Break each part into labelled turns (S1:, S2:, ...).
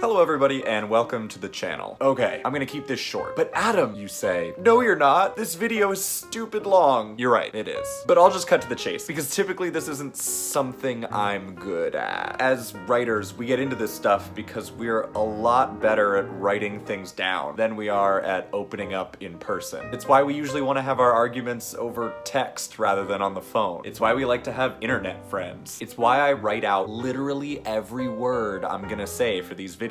S1: Hello everybody and welcome to the channel. Okay, I'm gonna keep this short. But Adam, you say. No you're not. This video is stupid long. You're right, it is. But I'll just cut to the chase because typically this isn't something I'm good at. As writers, we get into this stuff because we're a lot better at writing things down than we are at opening up in person. It's why we usually want to have our arguments over text rather than on the phone. It's why we like to have internet friends. It's why I write out literally every word I'm gonna say for these videos.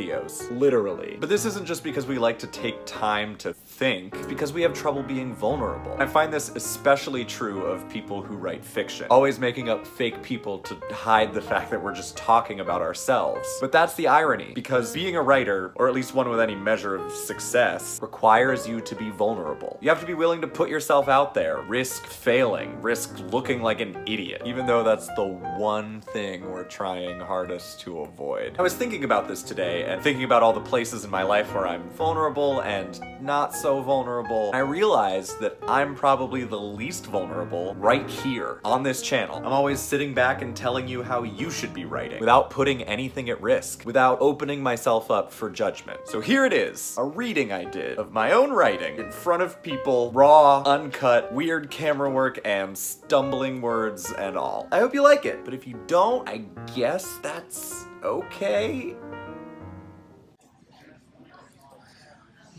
S1: Literally. But this isn't just because we like to take time to think, it's because we have trouble being vulnerable. I find this especially true of people who write fiction, always making up fake people to hide the fact that we're just talking about ourselves. But that's the irony, because being a writer, or at least one with any measure of success, requires you to be vulnerable. You have to be willing to put yourself out there, risk failing, risk looking like an idiot, even though that's the one thing we're trying hardest to avoid. I was thinking about this today and thinking about all the places in my life where I'm vulnerable and not so vulnerable. I realized that I'm probably the least vulnerable right here on this channel. I'm always sitting back and telling you how you should be writing without putting anything at risk, without opening myself up for judgment. So here it is, a reading I did of my own writing in front of people, raw, uncut, weird camera work, and stumbling words and all. I hope you like it, but if you don't, I guess that's okay.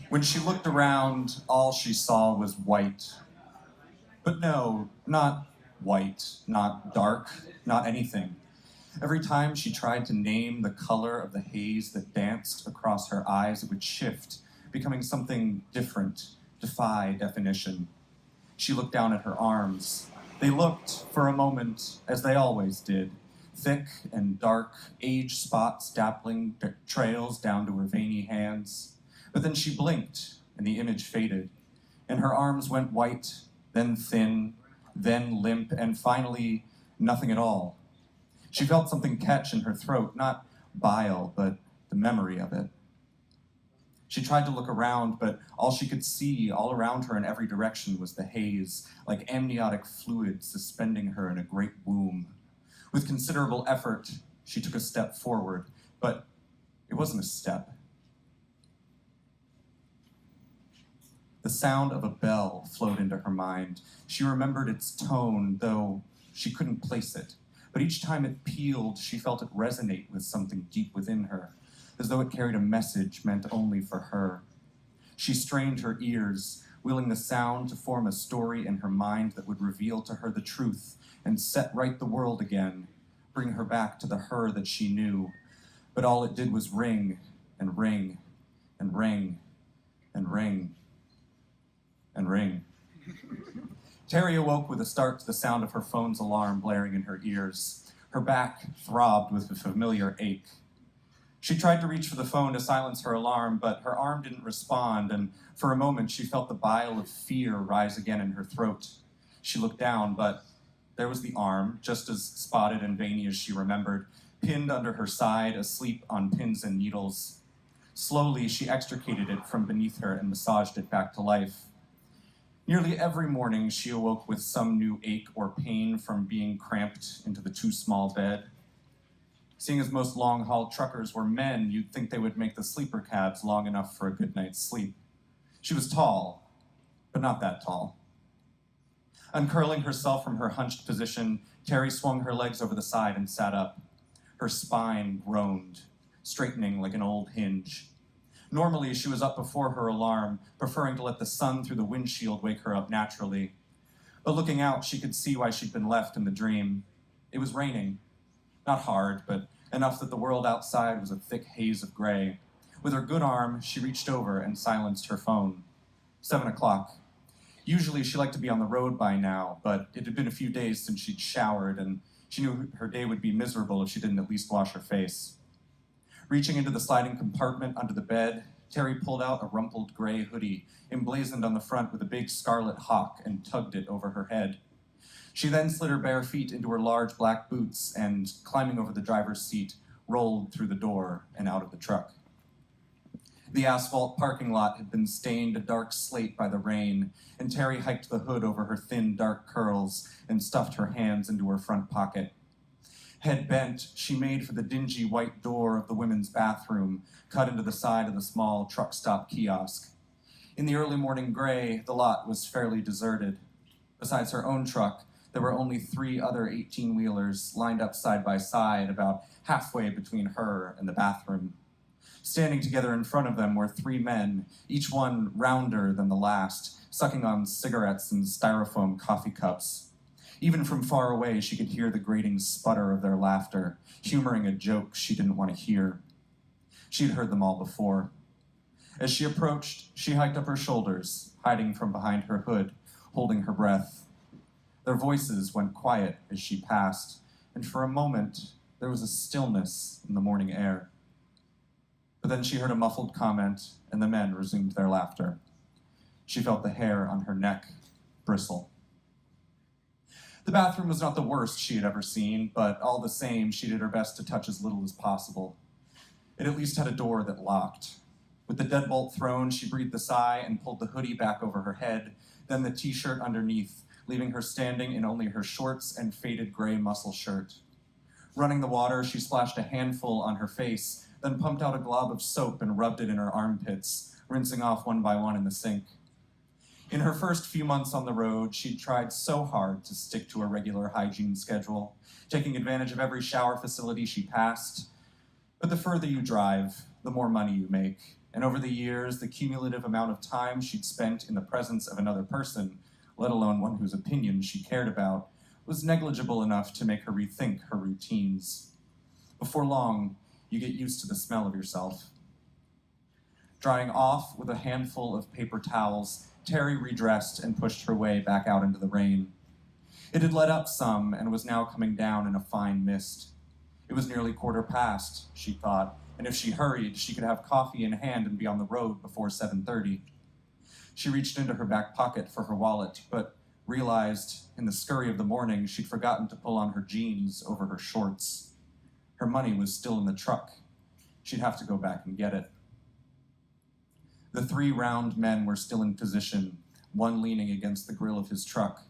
S2: When she looked around, all she saw was white. But no, not white, not dark, not anything. Every time she tried to name the color of the haze that danced across her eyes, it would shift, becoming something different, defy definition. She looked down at her arms. They looked, for a moment, as they always did, thick and dark, age spots dappling trails down to her veiny hands. But then she blinked, and the image faded, and her arms went white, then thin, then limp, and finally, nothing at all. She felt something catch in her throat, not bile, but the memory of it. She tried to look around, but all she could see all around her in every direction was the haze, like amniotic fluid suspending her in a great womb. With considerable effort, she took a step forward, but it wasn't a step. The sound of a bell flowed into her mind. She remembered its tone, though she couldn't place it. But each time it pealed, she felt it resonate with something deep within her, as though it carried a message meant only for her. She strained her ears, willing the sound to form a story in her mind that would reveal to her the truth and set right the world again, bring her back to the her that she knew. But all it did was ring and ring and ring and ring and ring. Terry awoke with a start to the sound of her phone's alarm blaring in her ears. Her back throbbed with a familiar ache. She tried to reach for the phone to silence her alarm, but her arm didn't respond, and for a moment she felt the bile of fear rise again in her throat. She looked down, but there was the arm, just as spotted and veiny as she remembered, pinned under her side, asleep on pins and needles. Slowly, she extricated it from beneath her and massaged it back to life. Nearly every morning, she awoke with some new ache or pain from being cramped into the too small bed. Seeing as most long-haul truckers were men, you'd think they would make the sleeper cabs long enough for a good night's sleep. She was tall, but not that tall. Uncurling herself from her hunched position, Terry swung her legs over the side and sat up. Her spine groaned, straightening like an old hinge. Normally, she was up before her alarm, preferring to let the sun through the windshield wake her up naturally. But looking out, she could see why she'd been left in the dream. It was raining. Not hard, but enough that the world outside was a thick haze of gray. With her good arm, she reached over and silenced her phone. 7 o'clock. Usually she liked to be on the road by now, but it had been a few days since she'd showered, and she knew her day would be miserable if she didn't at least wash her face. Reaching into the sliding compartment under the bed, Terry pulled out a rumpled gray hoodie, emblazoned on the front with a big scarlet hawk, and tugged it over her head. She then slid her bare feet into her large black boots and, climbing over the driver's seat, rolled through the door and out of the truck. The asphalt parking lot had been stained a dark slate by the rain, and Terry hiked the hood over her thin, dark curls and stuffed her hands into her front pocket. Head bent, she made for the dingy white door of the women's bathroom, cut into the side of the small truck stop kiosk. In the early morning gray, the lot was fairly deserted. Besides her own truck, there were only 3 other 18-wheelers lined up side by side, about halfway between her and the bathroom. Standing together in front of them were 3 men, each one rounder than the last, sucking on cigarettes and styrofoam coffee cups. Even from far away, she could hear the grating sputter of their laughter, humoring a joke she didn't want to hear. She'd heard them all before. As she approached, she hiked up her shoulders, hiding from behind her hood, holding her breath. Their voices went quiet as she passed, and for a moment, there was a stillness in the morning air. But then she heard a muffled comment, and the men resumed their laughter. She felt the hair on her neck bristle. The bathroom was not the worst she had ever seen, but all the same, she did her best to touch as little as possible. It at least had a door that locked. With the deadbolt thrown, she breathed a sigh and pulled the hoodie back over her head, then the t-shirt underneath, leaving her standing in only her shorts and faded gray muscle shirt. Running the water, she splashed a handful on her face, then pumped out a glob of soap and rubbed it in her armpits, rinsing off one by one in the sink. In her first few months on the road, she'd tried so hard to stick to a regular hygiene schedule, taking advantage of every shower facility she passed. But the further you drive, the more money you make, and over the years, the cumulative amount of time she'd spent in the presence of another person, let alone one whose opinion she cared about, was negligible enough to make her rethink her routines. Before long, you get used to the smell of yourself. Drying off with a handful of paper towels, Terry redressed and pushed her way back out into the rain. It had let up some and was now coming down in a fine mist. It was nearly 1:15, she thought, and if she hurried, she could have coffee in hand and be on the road before 7:30. She reached into her back pocket for her wallet, but realized in the scurry of the morning she'd forgotten to pull on her jeans over her shorts. Her money was still in the truck. She'd have to go back and get it. The 3 round men were still in position, one leaning against the grill of his truck.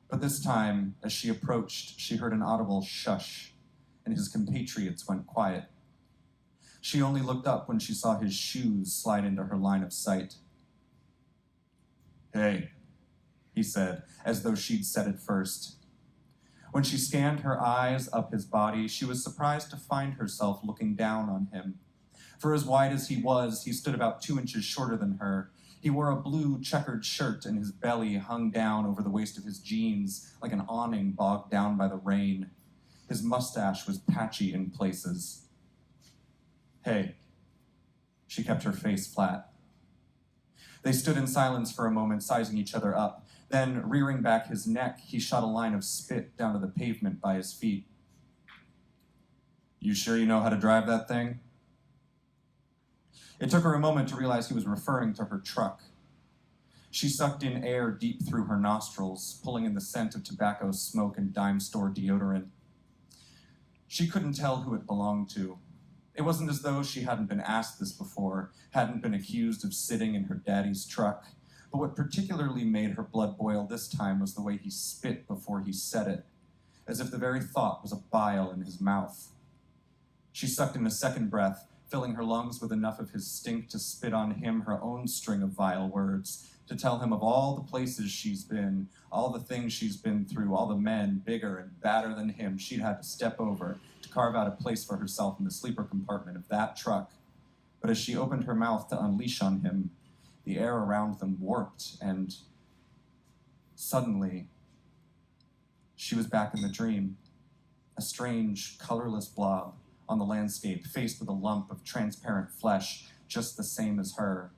S2: But this time, as she approached, she heard an audible shush, and his compatriots went quiet. She only looked up when she saw his shoes slide into her line of sight. "Hey," he said, as though she'd said it first. When she scanned her eyes up his body, she was surprised to find herself looking down on him. For as wide as he was, he stood about 2 inches shorter than her. He wore a blue checkered shirt, and his belly hung down over the waist of his jeans like an awning bogged down by the rain. His mustache was patchy in places. "Hey." She kept her face flat. They stood in silence for a moment, sizing each other up. Then, rearing back his neck, he shot a line of spit down to the pavement by his feet. "You sure you know how to drive that thing?" It took her a moment to realize he was referring to her truck. She sucked in air deep through her nostrils, pulling in the scent of tobacco smoke and dime store deodorant. She couldn't tell who it belonged to. It wasn't as though she hadn't been asked this before, hadn't been accused of sitting in her daddy's truck. But what particularly made her blood boil this time was the way he spit before he said it, as if the very thought was a bile in his mouth. She sucked in a second breath, filling her lungs with enough of his stink to spit on him her own string of vile words, to tell him of all the places she's been, all the things she's been through, all the men, bigger and badder than him, she'd had to step over to carve out a place for herself in the sleeper compartment of that truck. But as she opened her mouth to unleash on him, the air around them warped, and suddenly, she was back in the dream, a strange, colorless blob on the landscape, faced with a lump of transparent flesh, just the same as her.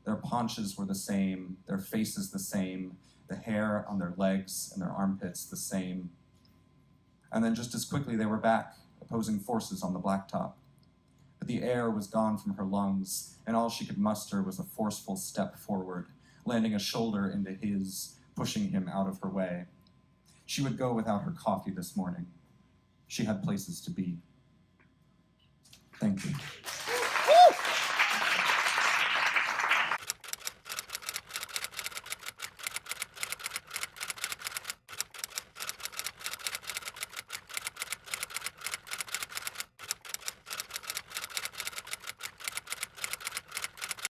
S2: Their paunches were the same, their faces the same, the hair on their legs and their armpits the same. And then just as quickly they were back, opposing forces on the blacktop. But the air was gone from her lungs, and all she could muster was a forceful step forward, landing a shoulder into his, pushing him out of her way. She would go without her coffee this morning. She had places to be. Thank you.